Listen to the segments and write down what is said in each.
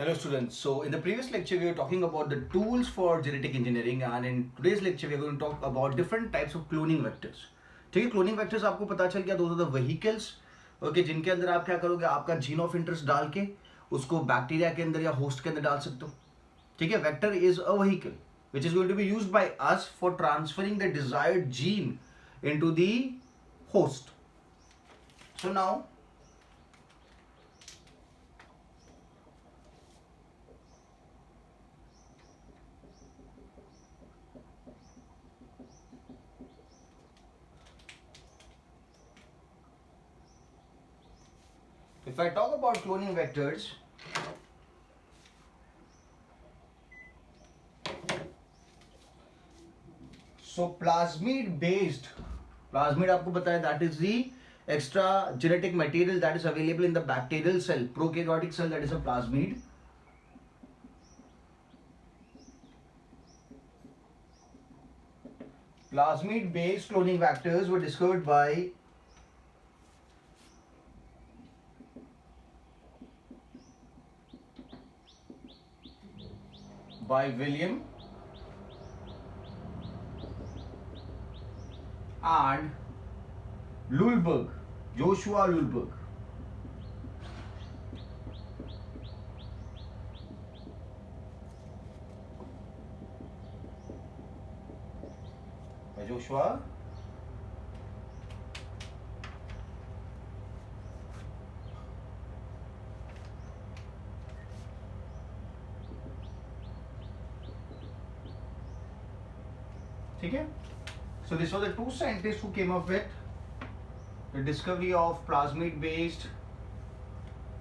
Hello students. So in the previous lecture we were talking about the tools for genetic engineering and in today's lecture we are going to talk about different types of cloning vectors. ठीक है, cloning vectors आपको पता चल गया, those are the vehicles okay जिनके अंदर आप क्या करोगे, आपका जीन ऑफ इंटरेस्ट डाल के उसको बैक्टीरिया के अंदर या होस्ट के अंदर डाल सकते हो. ठीक है, vector is a vehicle which is going to be used by us for transferring the desired gene into the host. So now if I talk about cloning vectors, so plasmid आपको पता है that is the extra genetic material that is available in the bacterial cell, prokaryotic cell, that is a plasmid. Plasmid based cloning vectors were discovered by William and Lulberg, Joshua Lulberg. By Joshua ठीक है. So this was the two scientists who came up with the discovery of plasmid based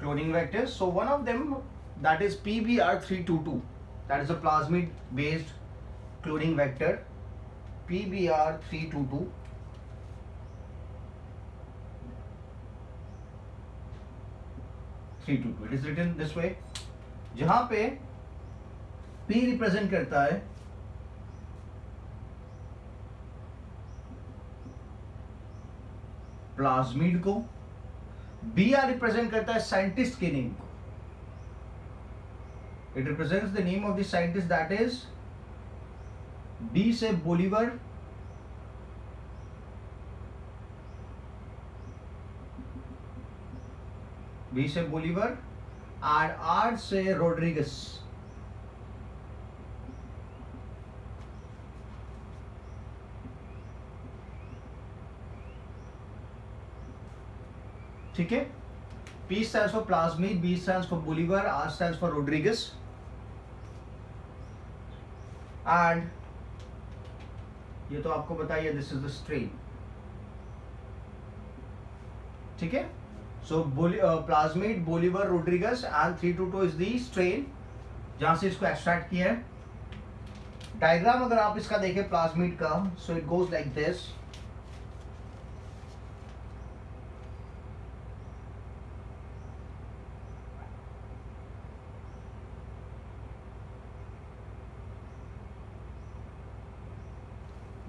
cloning vectors. So one of them, that is PBR322, that is a plasmid based cloning vector, PBR322. It is written this way, जहां पे P represent करता है plasmid को, B are represent करता है scientist के name को. It represents the name of the scientist, that is B से बोलिवर, एंड आर से रोड्रिगस. ठीक है, P stands for plasmid, B stands for Bolivar, R stands for Rodriguez, and ये तो आपको बताइए दिस इज द स्ट्रेन. ठीक है, so plasmid, Bolivar, Rodriguez and 322 is the strain जहां से इसको एक्सट्रैक्ट किया है. डायग्राम अगर आप इसका देखें प्लाज्मिड का, so it goes like this.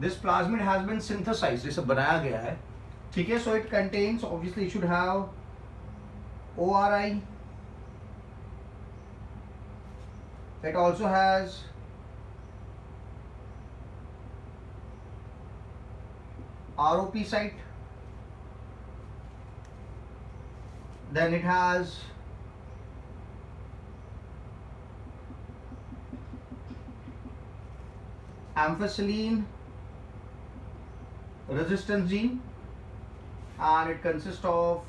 This plasmid has been synthesized, इसे बनाया गया है. ठीक है, so it contains, obviously it should have ORI. It also has ROP site. Then it has amphicoline resistance gene, and it consists of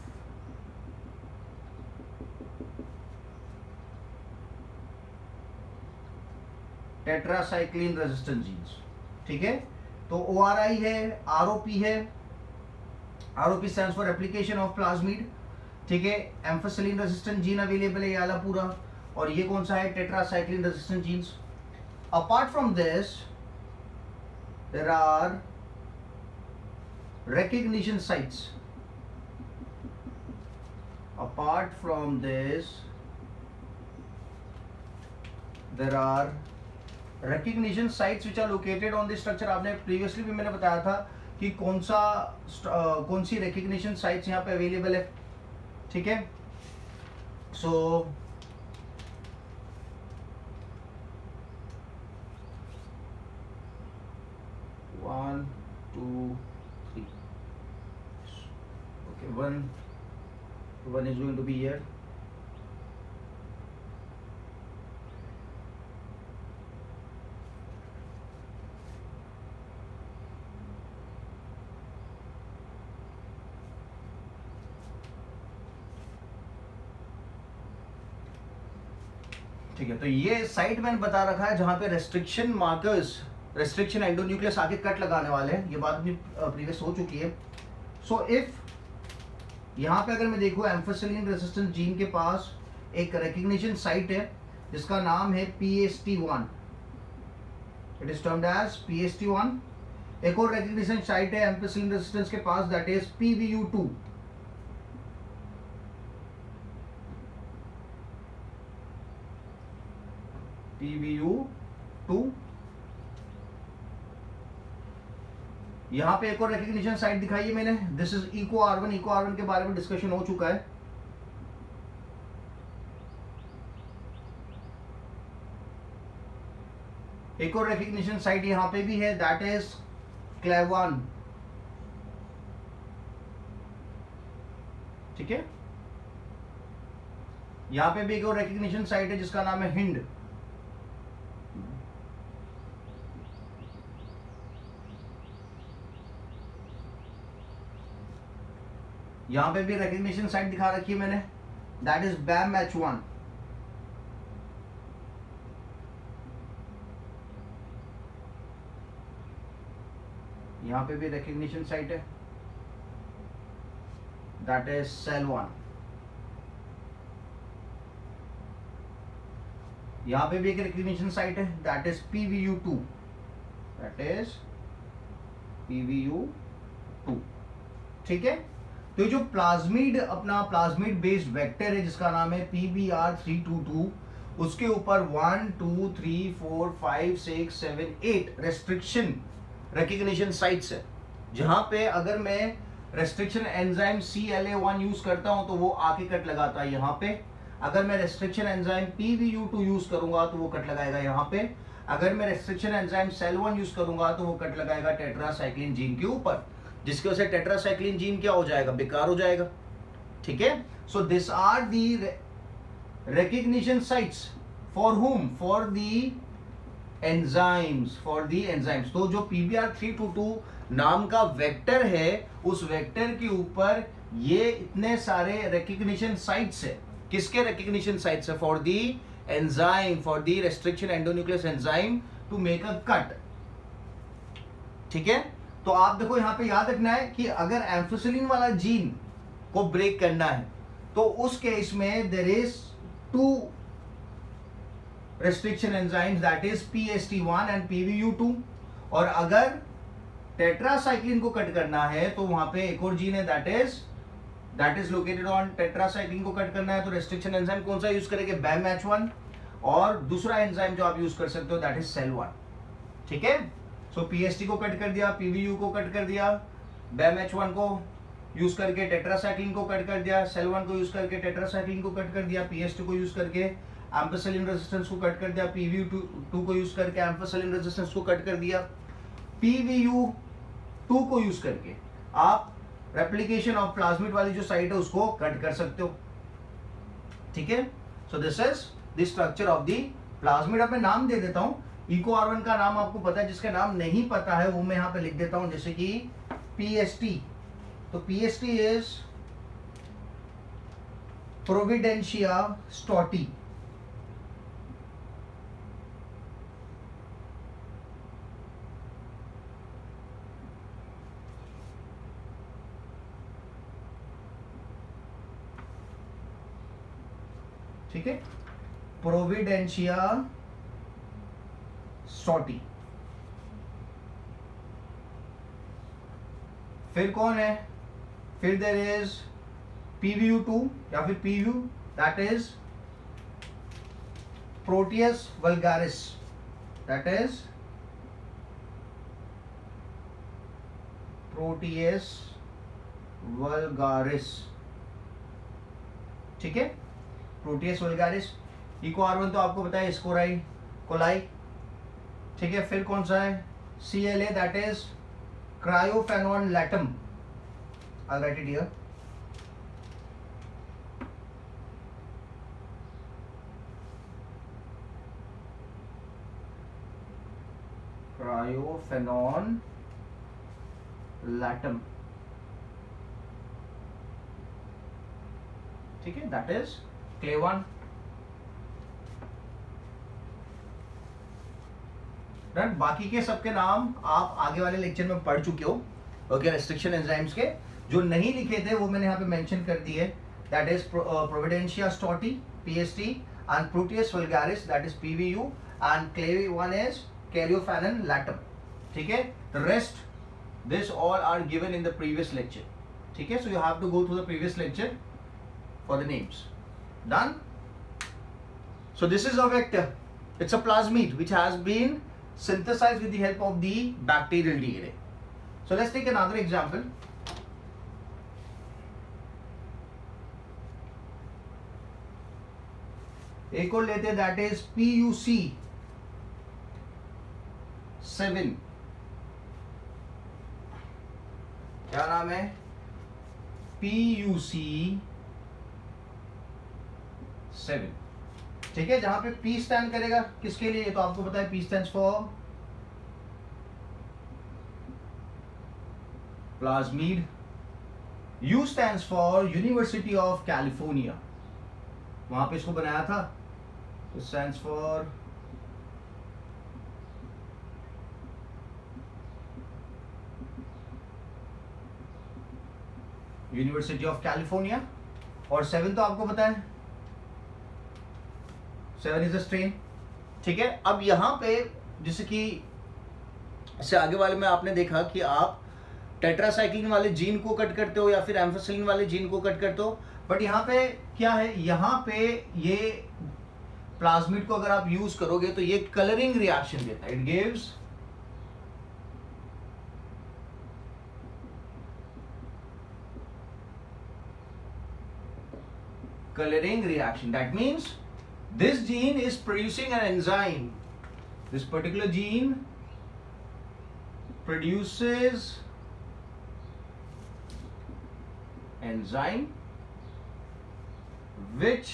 tetracycline resistant genes. ठीक है, तो ORI है, ROP है, ROP stands for replication of plasmid. ठीक है, amphicoline resistant gene available है ये वाला पूरा, और ये कौन सा है, tetracycline resistant genes. Apart from this there are recognition sites. Apart from this there are recognition sites which are located on the structure. आपने previously भी मैंने बताया था कि कौन सी recognition sites यहाँ पे available है. ठीक है, so 1 2 3. Okay, one is going to be here. ठीक है, तो ये साइट मैंने बता रखा है जहां पे रेस्ट्रिक्शन मार्कर्स, रेस्ट्रिक्शन एंडोन्यूक्लियस आगे कट लगाने वाले हैं। ये बात अपनी प्रीवियस हो चुकी है। सो इफ यहाँ पे अगर मैं देखूँ एम्फिसिलिन रेजिस्टेंस जीन के पास एक रिकग्निशन साइट है जिसका नाम है PST1, it is termed as PST1। एक और रिकग्निशन साइट है एम्फिसिलिन रेजिस्टेंस के पास, दैट इज PVU2। PVU2। यहां पे एक और रिकग्निशन साइट दिखाई है मैंने, this is eco R1। Eco R1 के बारे में डिस्कशन हो चुका है। एक और रिकग्निशन साइट यहां पे भी है, दैट इज CLAV1। ठीक है, यहां पे भी एक और रिकग्निशन साइट है जिसका नाम है HIND। यहां पे भी रिकग्निशन साइट दिखा रखी है मैंने, दैट इज BAMH1। यहां पे भी रिकग्निशन साइट है, दैट इज CEL1। यहां पे भी एक रिकग्निशन साइट है, that is PVU2। That is PVU2। ठीक है, तो जो प्लाज्मिड, अपना प्लाज्मिड बेस्ड वेक्टर है जिसका नाम है PBR322, उसके ऊपर 1 2 3 4 5 6 7 8 रेस्ट्रिक्शन रिकग्निशन साइट्स है, जहां पे अगर मैं रेस्ट्रिक्शन एंजाइम CLA1 यूज करता हूं तो वो आके कट लगाता है यहाँ पे। अगर मैं रेस्ट्रिक्शन एंजाइम PVU2 यूज करूंगा तो वो कट लगाएगा यहाँ पे। अगर मैं रेस्ट्रिक्शन एंजाइम CEL1 यूज करूंगा तो वो कट लगाएगा टेट्रासाइक्लिन जीन के ऊपर, जिसकी वजह से टेट्रासाइक्लिन जीन क्या हो जाएगा, बेकार हो जाएगा। ठीक है, so this are the recognition sites for whom, for the enzymes, for the enzymes. तो जो PBR322 नाम का वेक्टर है, उस वेक्टर के ऊपर ये इतने सारे रिकग्निशन साइट्स है। किसके रिकग्निशन साइट्स है? For the enzyme, for the restriction endonuclease enzyme to make a cut. ठीक है, तो आप देखो यहां पे याद रखना है कि अगर एम्फिसिलिन वाला जीन को ब्रेक करना है तो उस केस में there is 2 restriction enzymes, that is PST1 and PVU2। और अगर टेट्रासाइक्लिन को कट करना है तो वहां पे एक और जीन है, that is located on tetracycline को कट करना है तो रेस्ट्रिक्शन एंजाइम कौन सा यूज करेंगे? BAMH1। और दूसरा एंजाइम जो आप यूज कर सकते हो दैट इज CEL1। ठीक है, सो PST को कट कर दिया, PVU को कट कर दिया, BAMH1 को यूज करके टेट्रासाइक्लिन को कट कर दिया, CEL1 को यूज करके टेट्रासाइक्लिन को कट कर दिया, PST को यूज करके एम्फिसिलिन रेजिस्टेंस को कट कर दिया, PVU2 को यूज करके एम्फिसिलिन रेजिस्टेंस को कट कर दिया, PVU2 को यूज करके आप रेप्लिकेशन ऑफ प्लाज्मिड वाली जो साइट है उसको कट कर सकते हो। ठीक है, so this is the structure of the plasmid. अब मैं नाम दे देता हूं, इको R1 का नाम आपको पता है, जिसका नाम नहीं पता है वो मैं यहां पे लिख देता हूं, जैसे कि PST। तो PST इज प्रोविडेंशिया स्टॉटी। ठीक है, प्रोविडेंशिया स्टॉटी। फिर कौन है? फिर देयर इज PVU2 या फिर PU, that is Proteus vulgaris, that is Proteus vulgaris. ठीक है, प्रोटियस वल्गारिस। इको R1 तो आपको पता है, स्कोराई कोलाई। ठीक है, फिर कौन सा है? CLA, that is cryophanon latum. I'll write it here. Cryophanon latum. ठीक है, that is clay 1. डन. बाकी के सबके नाम आप आगे वाले लेक्चर में पढ़ चुके हो. ओके, रेस्ट्रिक्शन एंजाइम्स के जो नहीं लिखे थे वो मैंने यहाँ पे मेंशन कर दिए. That is Providencia stuartii PST and Proteus vulgaris that is PVU and Cla 1 is Caryophanon latum. ठीक है, the rest this all are given in the previous lecture. ठीक है, so you have to go through the previous lecture for the names. Done. So this is a vector. It's a plasmid which has been synthesized with the help of the bacterial DNA. So let's take another example. एक और लेते हैं, that is PUC 7. क्या नाम है? PUC 7. ठीक है, जहां पे P स्टैंड करेगा किसके लिए, तो आपको पता है P stands for plasmid, U stands for university of California, वहां पे इसको बनाया था, तो stands for university of California. और 7 तो आपको पता है 7 इज अ स्ट्रेन. ठीक है, अब यहां पे जैसे कि इससे आगे वाले में आपने देखा कि आप टेट्रासाइक्लिन वाले जीन को कट करते हो या फिर एम्फोसिलिन वाले जीन को कट करते हो, बट यहाँ पे क्या है, यहाँ पे ये प्लाज्मिड को अगर आप यूज करोगे तो ये कलरिंग रिएक्शन देता है. It gives coloring reaction. That means this gene is producing an enzyme. This particular gene produces enzyme which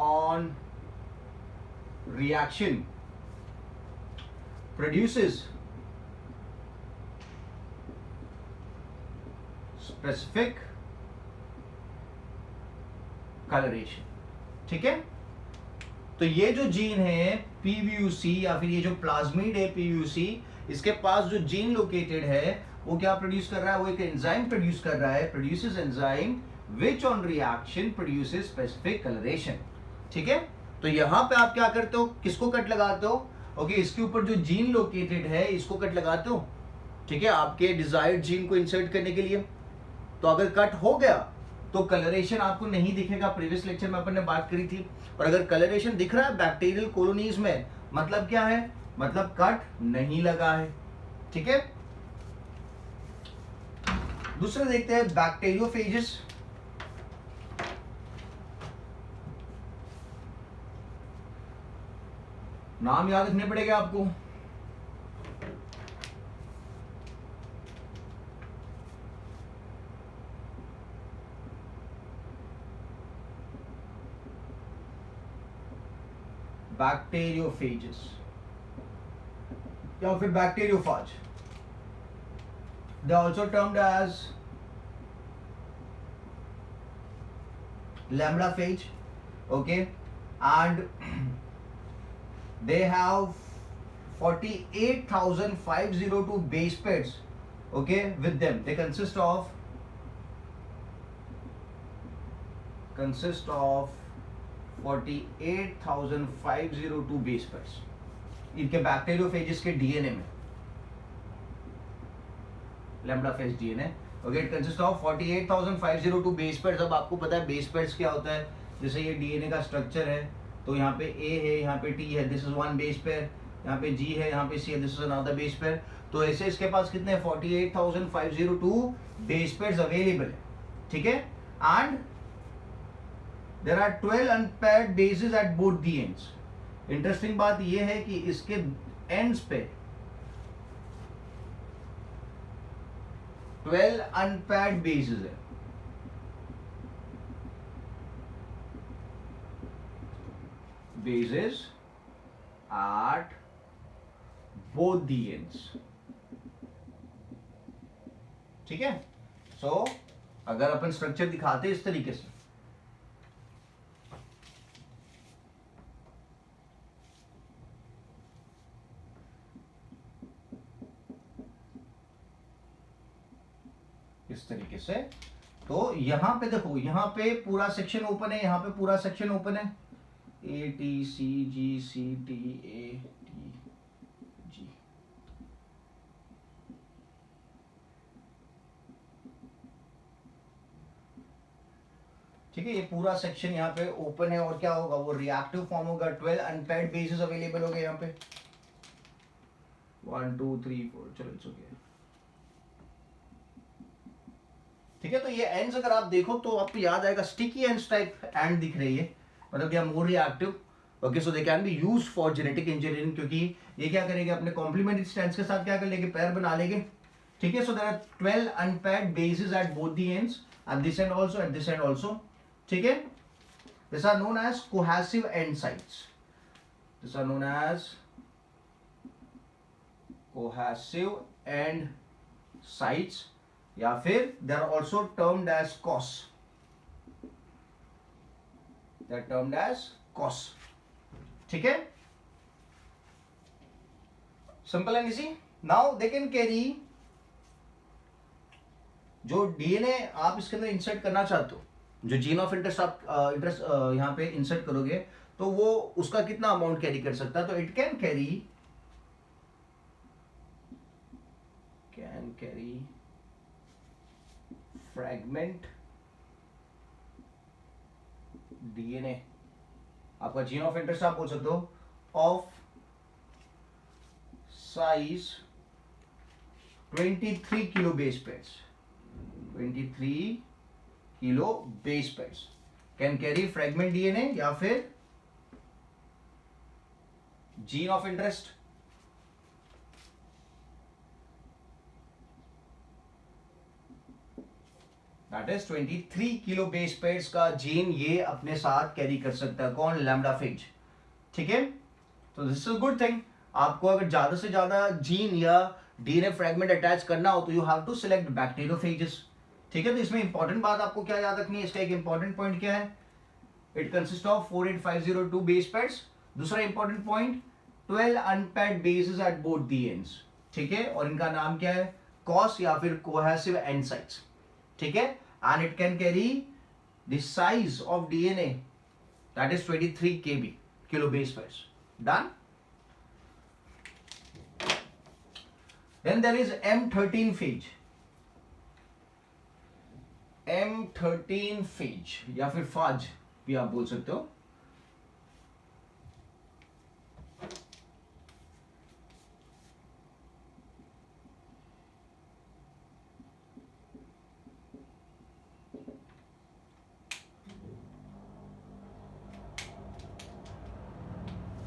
on reaction produces specific coloration. ठीक है, तो ये जो जीन है PVUC या फिर ये जो प्लाज्मिड है PVUC, इसके पास जो जीन लोकेटेड है वो क्या प्रोड्यूस कर रहा है, वो एक एंजाइम प्रोड्यूस कर रहा है, produces enzyme which on reaction produces specific colouration. ठीक है, तो यहां पे आप क्या करते हो, किसको कट लगाते हो, ओके, इसके ऊपर जो जीन लोकेटेड है इसको कट लगाते हो. ठीक है, आपके डिजायर्ड जीन को इंसर्ट करने के लिए. तो अगर कट हो गया तो कलरेशन आपको नहीं दिखेगा. प्रीवियस लेक्चर में अपन ने बात करी थी. और अगर कलरेशन दिख रहा है बैक्टीरियल कॉलोनीज में, मतलब क्या है, मतलब कट नहीं लगा है. ठीक है, दूसरा देखते हैं बैक्टीरियोफेजेस. नाम याद रखने पड़ेगा आपको. बैक्टीरियोफेजेस या फिर bacteriophage, they are also termed as lambdaphage. Okay, and they have 48,502 base pairs, okay, with them. They consist of 48,502 base pairs इनके बैक्टीरियोफेजेस के डीएनए में, lambda phage DNA. Okay, it consist of 48,502 base pairs. अब आपको पता है base pairs क्या होता है, जैसे ये डीएनए का स्ट्रक्चर है, तो यहाँ पे ए है, यहाँ पे टी है, this is one base pair, यहाँ पे जी है, यहाँ पे सी है, this is another base pair. तो ऐसे इसके पास कितने 48,502 बेस पेयर्स अवेलेबल है. ठीक है, and there are 12 unpaired bases at both the ends. Interesting बात यह है कि इसके एंड्स पे 12 अनपैड बेसिस है, bases at both the ends. ठीक है, सो अगर अपन स्ट्रक्चर दिखाते इस तरीके से, इस तरीके से, तो यहां पे देखो, यहां पे पूरा सेक्शन ओपन है, यहां पे पूरा सेक्शन ओपन है, A T C G C T A T G. ठीक है, ये पूरा सेक्शन यहाँ पे ओपन है, और क्या होगा, वो रिएक्टिव फॉर्म होगा, 12 अनपैड बेसिस अवेलेबल हो गए यहाँ पे, 1 2 3 4, चलो इट्स ओके। ठीक है, तो ये एंड्स अगर आप देखो तो आपको याद आएगा, स्टिकी एंड्स टाइप एंड दिख रही है, मतलब क्या, more reactive. Okay, so they can be used for genetic engineering, क्योंकि ये क्या करेंगे, अपने कॉम्प्लीमेंट्री स्ट्रैंड्स के साथ क्या कर लेंगे, पैर बना लेंगे। ठीक है, so there are 12 unpaired bases at both the ends, at this end also, at this end also. ठीक है, this are known as cohesive end sites, this are known as cohesive end sites, या फिर they are also termed as cos, they are termed as cos. ठीक है, simple and easy. Now they can carry, जो DNA आप इसके अंदर insert करना चाहते हो, जो जीन ऑफ इंटरेस्ट आप यहां पे इंसर्ट करोगे, तो वो उसका कितना अमाउंट कैरी कर सकता है, तो it can carry fragment DNA, आपका जीन ऑफ इंटरेस्ट आप बोल सकते हो, of size 23 kilo base pairs, 23 kilo base pairs can carry fragment DNA या फिर gene of interest. That is 23 kilo base pairs का जीन ये अपने साथ कैरी कर सकता है, कौन, लैम्डा फेज। ठीक है, तो दिस इज गुड थिंग। आपको अगर ज्यादा से ज्यादा जीन या डीएनए फ्रैगमेंट अटैच करना हो तो you have to select bacteriophages. ठीक है, तो इसमें इंपॉर्टेंट बात आपको क्या याद रखनी है, इसका एक इंपॉर्टेंट पॉइंट क्या है, it consist of 48502 base pairs. दूसरा important point, 12 unpaired bases at both the ends. ठीक है, और इनका नाम क्या है, कॉस या फिर कोहेसिव एंड साइट्स। ठीक है, and it can carry the size of DNA, that is 23 kb, kilo base pairs. Done. Then there is M13 phage, M13 phage या फिर फाज भी आप बोल सकते हो।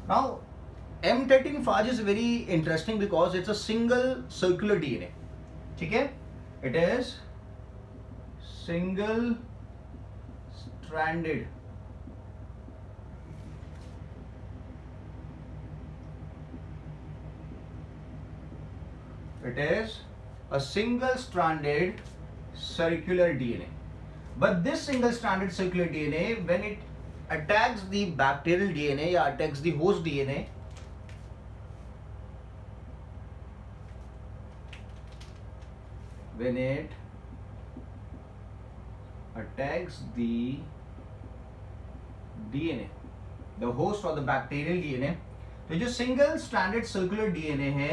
Now, M13 phage is very interesting because it's a single circular DNA. ठीक है, it is single stranded circular DNA. But this single stranded circular DNA, when it attacks the bacterial DNA या attacks the host DNA, when it attacks the DNA, the host or the bacterial DNA, तो जो single stranded circular DNA है,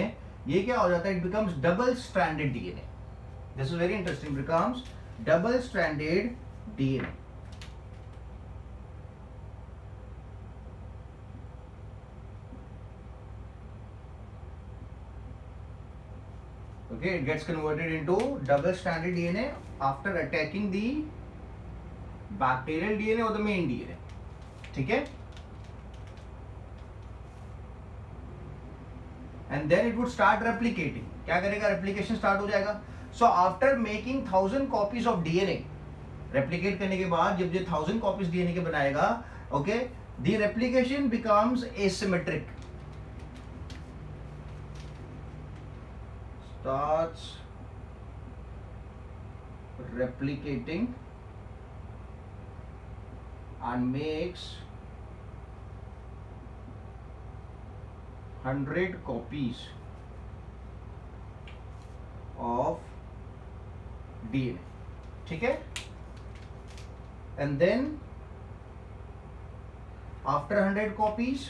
ये क्या हो जाता है, it becomes double stranded DNA. This is very interesting, becomes double stranded DNA. Okay, it gets converted into double stranded DNA after attacking the bacterial DNA or the main DNA. ठीक है, and then it would start replicating. क्या करेगा, replication start हो जाएगा। So after making 1000 copies of DNA, replicate करने के बाद जब ये 1000 कॉपीज डीएनए के बनाएगा, okay, the replication becomes asymmetric, starts replicating and makes 100 copies of DNA, ठीक है, and then after 100 copies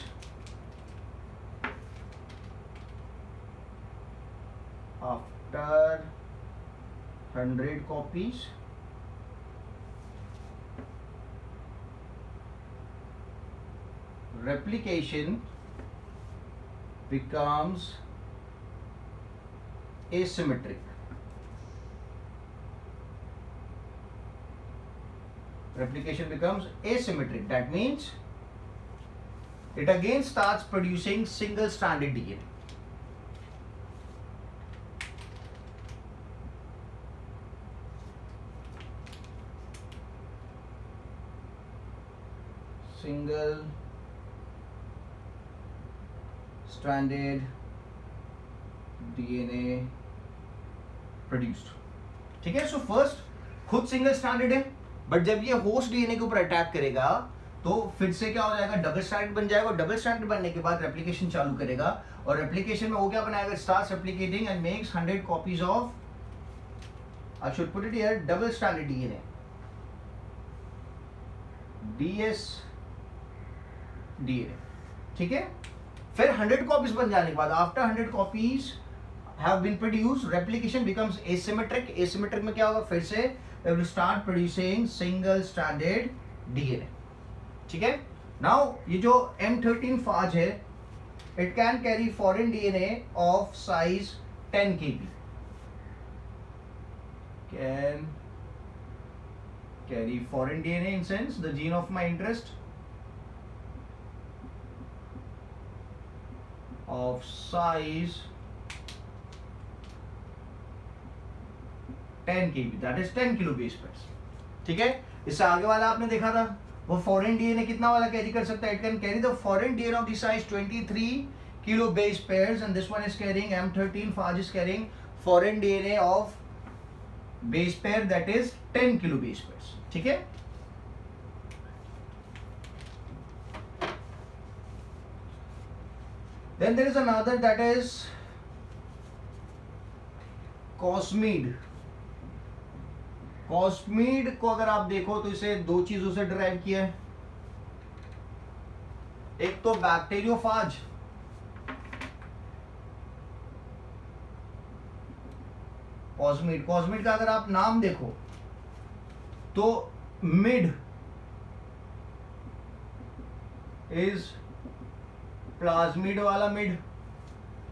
after 100 copies replication becomes asymmetric. Replication becomes asymmetric. That means it again starts producing single stranded DNA. Single stranded DNA produced. ठीक है, so first खुद single stranded है, but जब ये host DNA के ऊपर attack करेगा तो फिर से क्या हो जाएगा, डबल स्ट्रैंडेड बन जाएगा, और डबल स्ट्रैंडेड बनने के बाद रेप्लिकेशन चालू करेगा, और रेप्लिकेशन में वो क्या बनाएगा, starts replicating and makes 100 copies of, I should put it here, double stranded DNA, DS DNA, ठीक है। फिर 100 कॉपीज बन जाने के बाद, after 100 copies have been produced, replication becomes asymmetric. Asymmetric में क्या होगा, फिर से we will start producing single stranded DNA, ठीक है। नाउ ये जो M13 फाज है, it can carry foreign DNA of size 10 kb, can carry foreign DNA in sense the gene of my interest of size 10 kb, that is 10 kilo base pairs, ठीक है। इससे आगे वाला आपने देखा था, वो फॉरेन डीएनए कितना वाला कैरी कर सकता है, it can carry the foreign DNA of the size 23 kilo base pairs, and this one is carrying, M13 phage is carrying foreign DNA of base pair that is 10 kilo base pairs, ठीक है। Then there is another that is cosmid. cosmid को अगर आप देखो तो इसे दो चीजों से डिराइव किया है, एक तो बैक्टीरियोफाज, कॉस्मिड, कॉस्मिड का अगर आप नाम देखो तो मिड इज प्लाज्मिड वाला mid,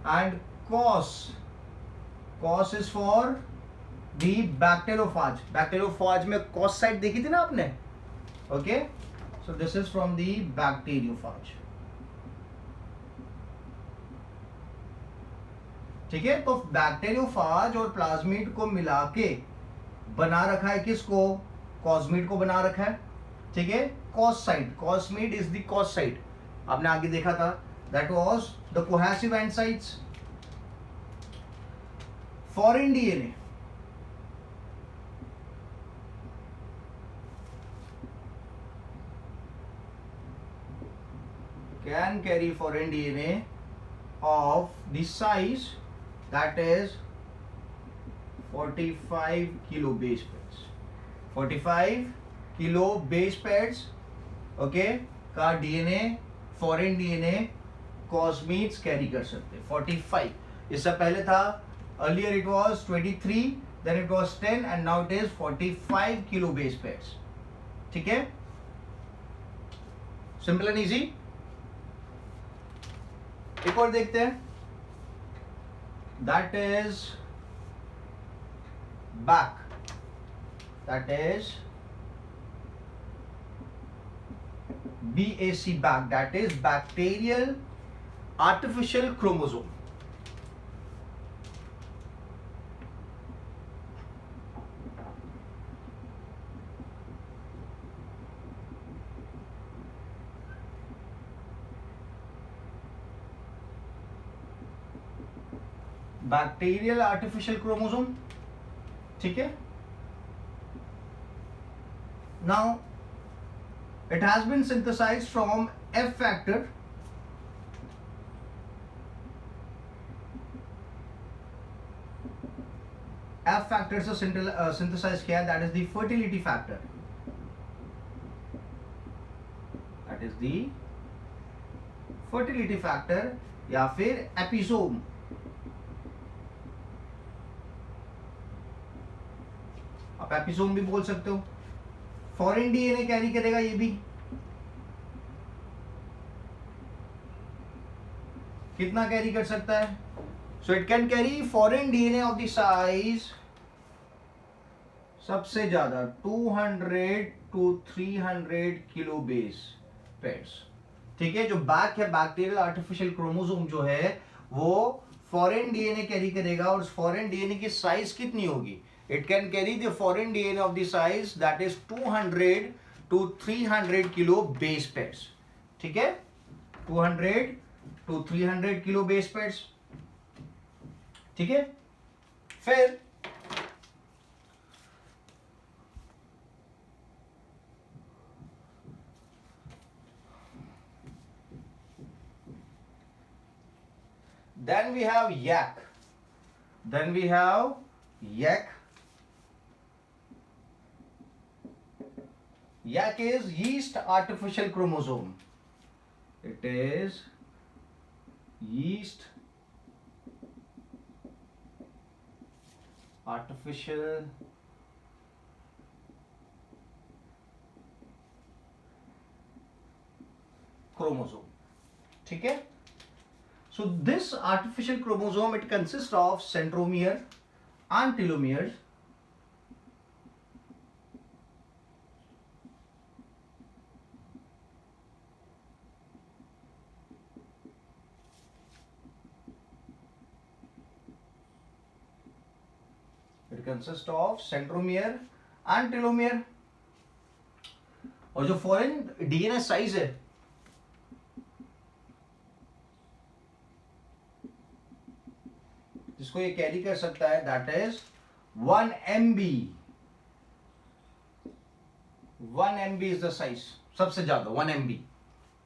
and cos is for the bacteriophage. Bacteriophage में कॉस साइड देखी थी ना आपने, okay, so this is from the bacteriophage, ठीक है। तो बैक्टीरियोफाज और प्लाज्मिड को मिला के बना रखा है किसको, कॉस्मिड को बना रखा है, ठीक है। Cos side, cosmid is the cos side, आपने आगे देखा था, that was the cohesive end sites. Foreign DNA can carry foreign DNA of the size that is 45 kilo base pairs, 45 kilo base pairs, okay, का DNA, foreign DNA cosmids carry कर सकते हैं 45। इससे पहले था, earlier it was 23, then it was 10 and now it is 45 kilo base pairs, ठीक है। Simple and easy. एक और देखते हैं, that is BAC, that is BAC back, that is bacterial artificial chromosome, bacterial artificial chromosome, ठीक है। Now it has been synthesised from F factor, F factor से synthesise किया, that is the fertility factor, that is the fertility factor या फिर episome. आप episome भी बोल सकते हो। फॉरेन डीएनए कैरी करेगा ये भी, कितना कैरी कर सकता है? So it can carry foreign DNA of the size सबसे ज्यादा 200 to 300 किलो बेस पेयर्स, ठीक है। जो बैक है बैक्टीरियल आर्टिफिशियल क्रोमोसोम जो है वो फॉरेन डीएनए कैरी करेगा, और उस फॉरेन डीएनए की साइज कितनी होगी? It can carry the foreign DNA of the size that is 200 to 300 kilo base pairs, ठीक है। 200 to 300 किलो बेस पेयर्स, ठीक है। फिर then we have yak, then we have yak. Yak is yeast artificial chromosome, it is yeast artificial chromosome, ठीक है। So this artificial chromosome, it consists of centromere and telomeres. It consists of centromere and telomere. और जो foreign DNA size है जिसको ये carry कर सकता है, that is 1 MB। 1 MB is the size, सबसे ज्यादा 1 MB,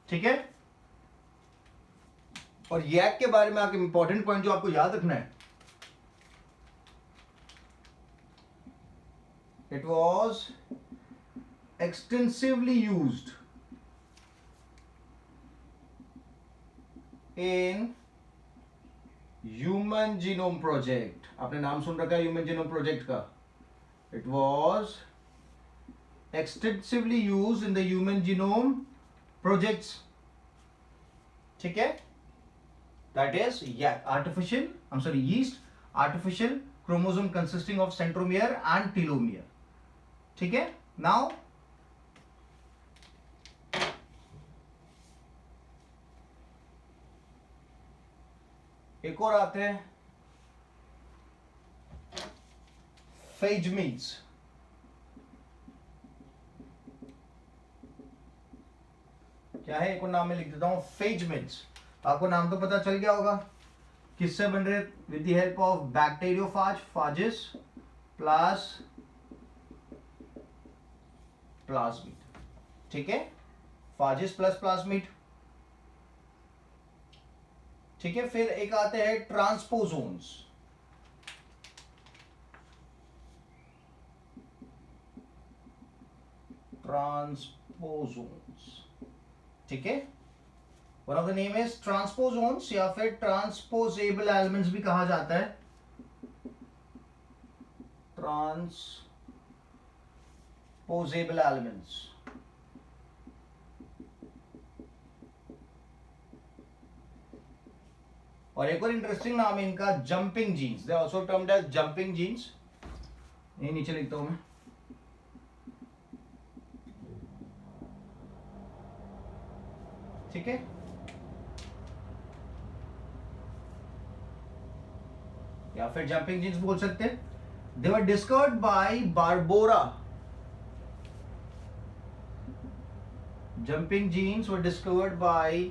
ठीक है। और यैक के बारे में आपके इंपॉर्टेंट पॉइंट जो आपको याद रखना है, it was extensively used in human genome project. आपने नाम सुन रखा है ह्यूमन जीनोम प्रोजेक्ट का। It was extensively use in the human genome projects, ठीक है। That is yeast artificial chromosome consisting of centromere and telomere, ठीक है। नाउ एक और आते हैं फेज मीट्स। क्या है, एक और नाम में लिख देता हूं, फेज मीट्स। आपको नाम तो पता चल गया होगा किससे बन रहे, with the help of bacteriophage, phages plus plasmid, ठीक है। फाजिस प्लस प्लाज्मिड, ठीक है। फिर एक आते हैं ट्रांसपोजोन्स। ट्रांसपोजोन्स, ठीक है। One of the name is transposons या फिर ट्रांसपोजेबल एलिमेंट्स भी कहा जाता है। ट्रांसपोजेबल एलिमेंट्स, और एक और इंटरेस्टिंग नाम है इनका jumping genes. They also termed as jumping genes. ये नीचे लिखता हूं मैं, ठीक है। या फिर जंपिंग जीन्स बोल सकते हैं। They were discovered by Barbara. Jumping genes were discovered by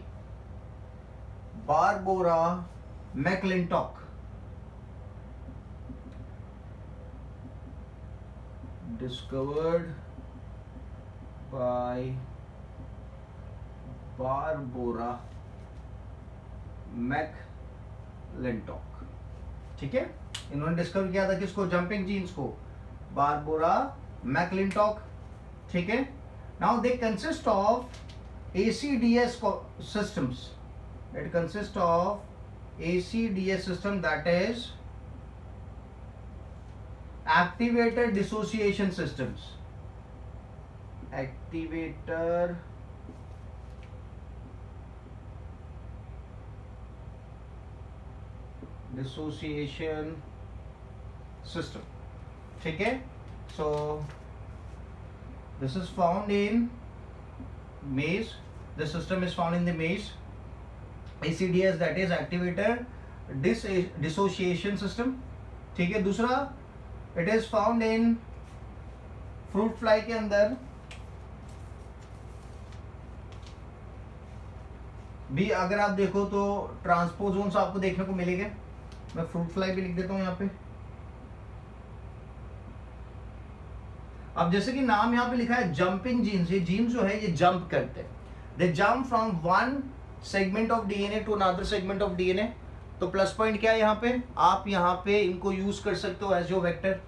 Barbara McClintock, discovered by Barbara McClintock. ठीक है, इन्होंने डिस्कवर किया था किसको? जंपिंग जीन्स को, बारबोरा मैकलिंटॉक। ठीक है, now they consist of ACDS systems. It consists of ACDS system, that is activator dissociation systems. Activator dissociation system. ठीक है, so this is found in maze. The system is found in the maze. ACDS, that is activator dissociation system. ठीक है, दूसरा it is found in fruit fly के अंदर भी अगर आप देखो तो ट्रांसपोजोन्स आपको देखने को मिलेंगे। मैं फ्रूट फ्लाई भी लिख देता हूं यहाँ पे। अब जैसे कि नाम यहाँ पे लिखा है जंपिंग जीन्स, ये जीन्स जो है ये जंप करते हैं। They jump from one segment of DNA to another segment of DNA. तो प्लस पॉइंट क्या है यहाँ पे? आप यहाँ पे इनको यूज कर सकते हो एज योर वेक्टर।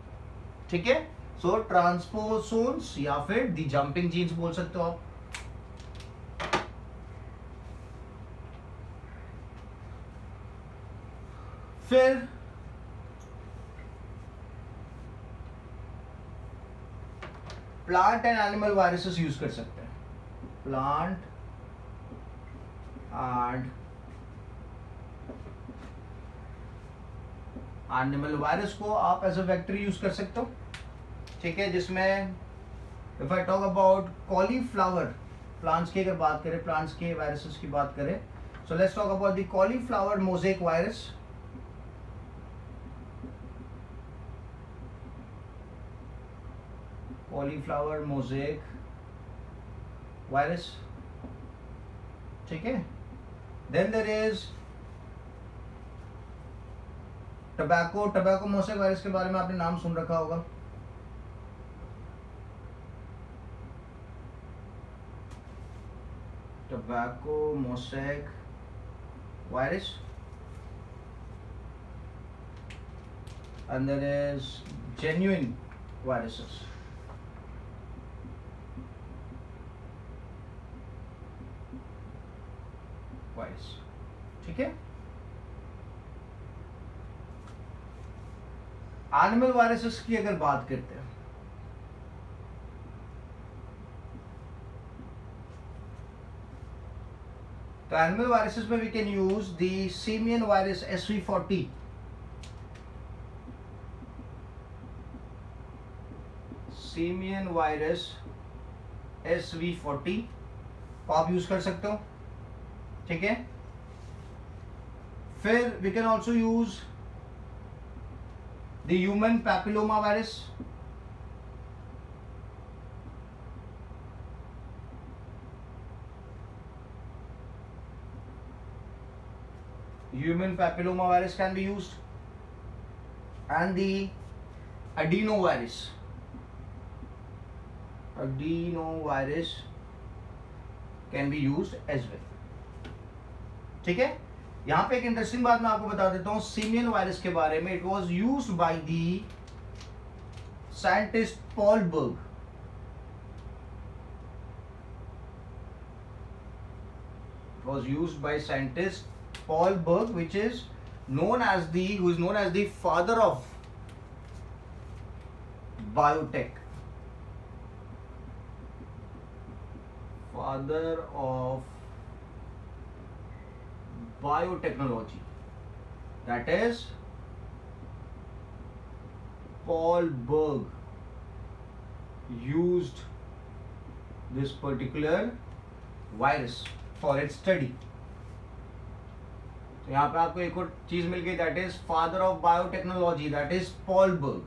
ठीक है, सो ट्रांसपोसोन्स या फिर दी जंपिंग जीन्स बोल सकते हो आप। फिर plant and animal viruses use कर सकते हैं। प्लांट एंड एनिमल वायरस को आप एज अ वेक्टर यूज कर सकते हो। ठीक है, जिसमें if I talk about cauliflower, plants की अगर बात करें, प्लांट्स के वायरसेस की बात करें, so let's talk about the cauliflower mosaic virus. Cauliflower mosaic virus. ठीक है, then there is tobacco mosaic virus के बारे में आपने नाम सुन रखा होगा। Tobacco mosaic virus, and there is genuine viruses. Virus. ठीक है, एनिमल वायरसेस की अगर बात करते हैं तो एनिमल वायरसेस में we can use the simian virus SV40। Simian virus SV40 को आप यूज कर सकते हो। ठीक है, फिर we can also use the human papilloma virus. Human papilloma virus can be used, and the adenovirus. Adenovirus can be used as well. ठीक है, यहाँ पे एक इंटरेस्टिंग बात मैं आपको बता देता हूँ सिमियन वायरस के बारे में। It was used by the scientist Paul Berg. It was used by scientist Paul Berg, which is known as the father of biotech. Father of biotechnology. That is Paul Berg used this particular virus for its study. तो यहाँ पे आपको एक और चीज मिल गई, that is father of biotechnology, that is Paul Berg.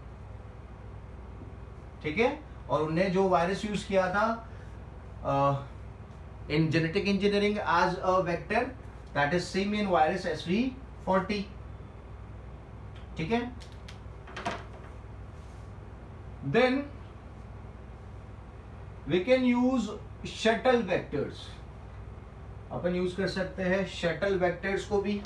ठीक है, और उन्होंने जो वायरस यूज किया था in genetic engineering as a vector, that is simian virus SV40। ठीक है, then we can use shuttle vectors, अपन यूज कर सकते हैं शटल वेक्टर्स को भी।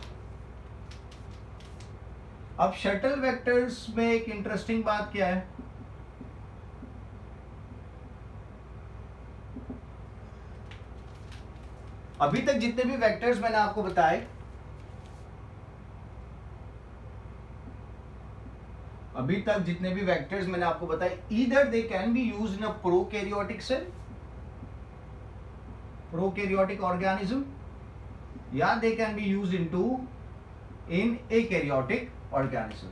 अब शटल वेक्टर्स में एक इंटरेस्टिंग बात क्या है, अभी तक जितने भी वेक्टर्स मैंने आपको बताए, अभी तक जितने भी वेक्टर्स मैंने आपको बताए, either they can be used in a prokaryotic cell, prokaryotic organism, या they can be used in eukaryotic organism.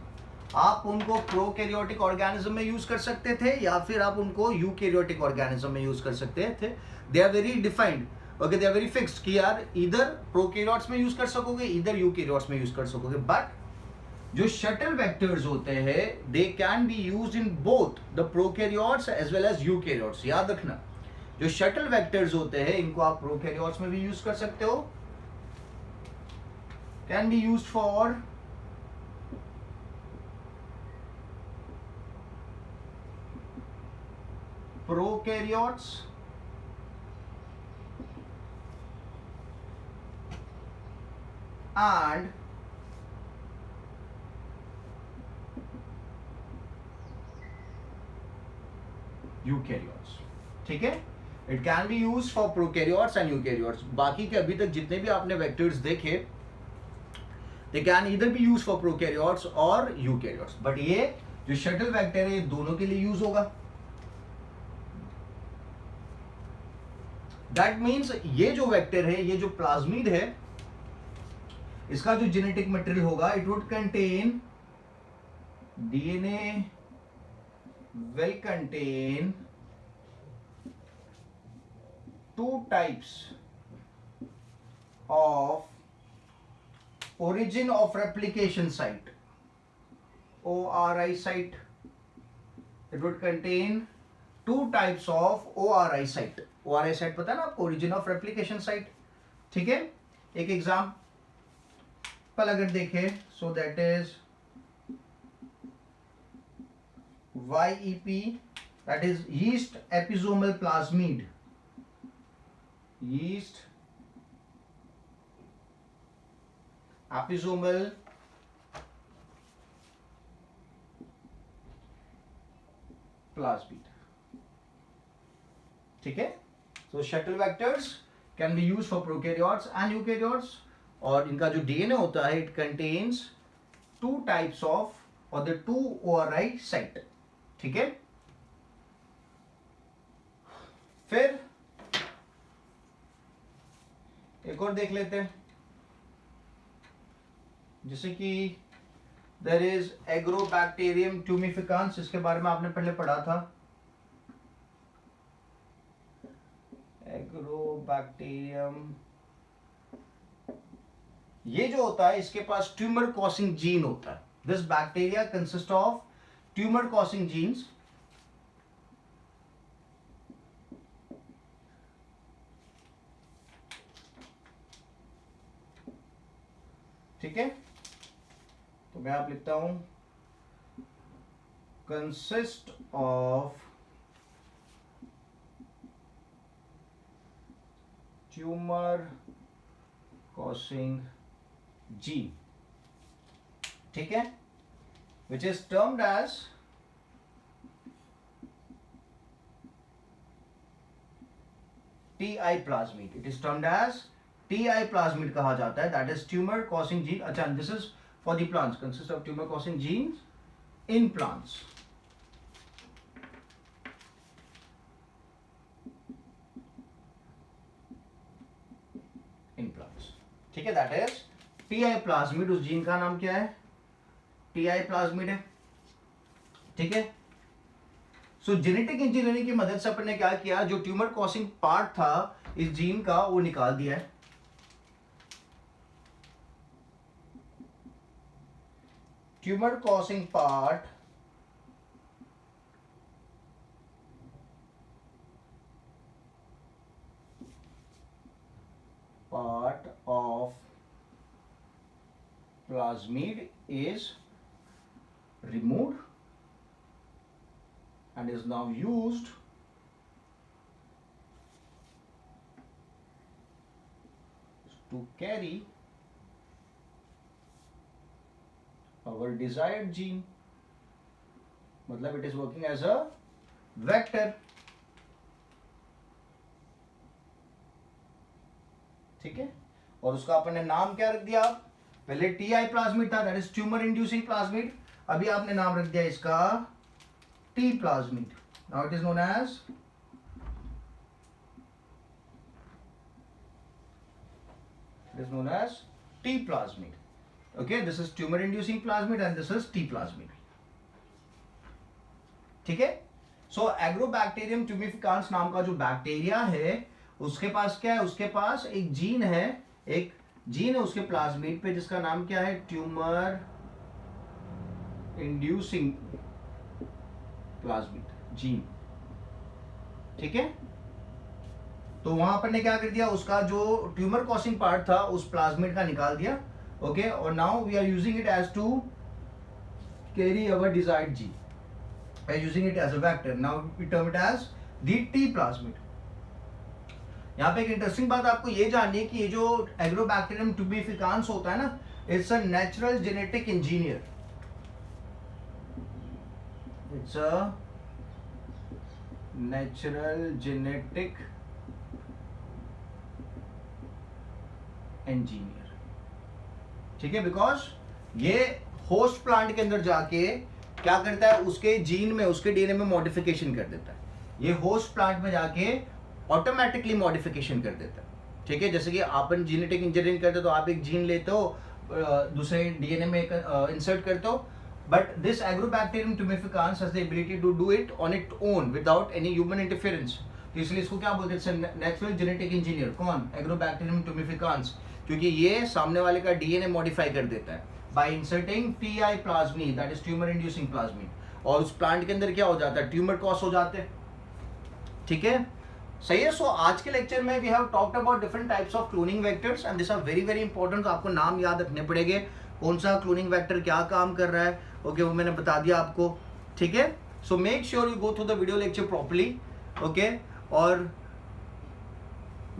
आप उनको प्रोकैरियोटिक ऑर्गेनिज्म में यूज कर सकते थे या फिर आप उनको यूकैरियोटिक ऑर्गेनिज्म में यूज कर सकते थे। They are very defined, okay, they are very fixed कि यार इधर प्रोकैरियोट्स में यूज कर सकोगे, इधर यूकैरियोट्स में यूज कर सकोगे। बट जो शटल वेक्टर्स होते हैं they can be used in both the prokaryotes as well as eukaryotes. याद रखना, जो शटल वेक्टर्स होते हैं इनको आप प्रोकैरियोट्स में भी यूज कर सकते हो, can be used for prokaryotes and eukaryotes। ठीक है, it can be use for prokaryotes and eukaryotes. बाकी के अभी तक जितने भी आपने वेक्टर्स देखे, they can either be use for prokaryotes और यूकैरियोट्स। बट ये जो शटल वेक्टर है ये दोनों के लिए यूज होगा। दैट मीन्स ये जो वेक्टर है, ये जो प्लाज्मिड है, इसका जो जेनेटिक मटेरियल होगा, it would contain DNA, will contain two types of origin of replication site, ORI site. It would contain two types of ORI site. ORI site पता है ना आपको, origin of replication site। ठीक है, एक example अगर देखें, so that is YEP, that is yeast episomal plasmid, yeast episomal plasmid। ठीक है, so shuttle vectors can be used for prokaryotes and eukaryotes, और इनका जो DNA होता है, it contains two types of or the two ORI site। ठीक है, फिर एक और देख लेते हैं, जैसे कि देयर इज एग्रोबैक्टीरियम ट्यूमिफिकांस, इसके बारे में आपने पहले पढ़ा था। एग्रोबैक्टीरियम, ये जो होता है इसके पास ट्यूमर कॉसिंग जीन होता है। This bacteria consist of tumour causing genes. ठीक है, तो मैं आप लिखता हूं consist of tumour causing gene. ठीक है, which is termed as TI plasmid। It is termed as TI plasmid कहा जाता है, that is tumor causing gene। अच्छा, this is for the plants, consists of tumor causing genes in plants। in plants, ठीक है, that is TI plasmid। उस gene का नाम क्या है? TI plasmid है। ठीक है, सो जेनेटिक इंजीनियरिंग की मदद से अपन ने क्या किया, जो ट्यूमर कॉसिंग पार्ट था इस जीन का वो निकाल दिया है। Tumour causing part of plasmid is removed and is now used to carry our desired gene, मतलब it is working as a vector. ठीक है, और उसका अपन ने नाम क्या रख दिया? पहले टी आई प्लाज्मिड था, that is tumour inducing plasmid. अभी आपने नाम रख दिया इसका T plasmid. Now it is known as T plasmid. Okay, this is tumor inducing plasmid and this is T plasmid. ठीक है. सो एग्रोबैक्टीरियम ट्यूमिफिकांस नाम का जो बैक्टीरिया है उसके पास क्या है? उसके पास एक जीन है, एक जीन है उसके प्लाज्मिड पे जिसका नाम क्या है? Tumour inducing plasmid gene. ठीक है, तो वहां पर ने क्या कर दिया? उसका जो ट्यूमर कॉसिंग पार्ट था उस प्लाज्मिड का निकाल दिया. ओके, और now we are using it as to carry our desired gene, by using it as a vector. Now we term it as the T plasmid. यहाँ पे एक इंटरेस्टिंग बात आपको ये जाननी है कि ये जो एग्रोबैक्टीरियम ट्यूबिफिकांस होता है ना, it's a natural genetic engineer. It's a natural genetic engineer. ठीक है, बिकॉज ये होस्ट प्लांट के अंदर जाके क्या करता है? उसके जीन में, उसके डीएनए में मॉडिफिकेशन कर देता है. ये होस्ट प्लांट में जाके ऑटोमेटिकली मॉडिफिकेशन कर देता है. ठीक है, जैसे कि अपन जेनेटिक इंजीनियरिंग करते हो तो आप एक जीन लेते हो, दूसरे डीएनए में इंसर्ट करते हो, but this agrobacterium tumefaciens has the ability to do it on it own without any human interference. तो इसलिए इसको क्या बोलते हैं? Natural genetic engineer. कौन? Agrobacterium tumefaciens. क्योंकि ये सामने वाले का डीएनए मॉडिफाई कर देता है by inserting TI plasmid, that is tumor inducing plasmid. और उस प्लांट के अंदर क्या हो जाता है? ट्यूमर कॉस हो जाते हैं. ठीक है, सही है. सो आज के लेक्चर में we have talked about different types of cloning vectors and this are very very important. आपको नाम याद रखने पड़ेंगे, कौन सा क्लोनिंग वेक्टर क्या काम कर रहा है. ओके, वो मैंने बता दिया आपको. ठीक है, so make sure you go through the video lecture properly. Okay, और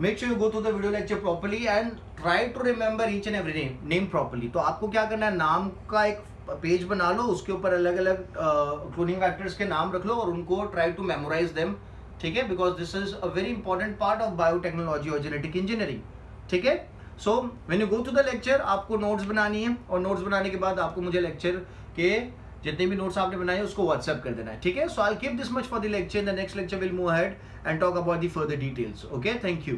make sure you go through the video lecture properly and try to remember each and every name properly. तो आपको क्या करना है? नाम का एक पेज बना लो, उसके ऊपर अलग अलग क्लोनिंग वेक्टर्स के नाम रख लो और उनको ट्राई टू मेमोराइज देम. ठीक है, because this is a very important part of biotechnology और जेनेटिक इंजीनियरिंग. ठीक है, so when you go to the lecture आपको नोट्स बनानी है और नोट्स बनाने के बाद आपको मुझे लेक्चर के जितने भी नोट्स आपने बनाए उसको व्हाट्सएप कर देना है. ठीक है, so I will keep this much for the lecture. The next lecture will move ahead and talk about the further details. Okay, thank you.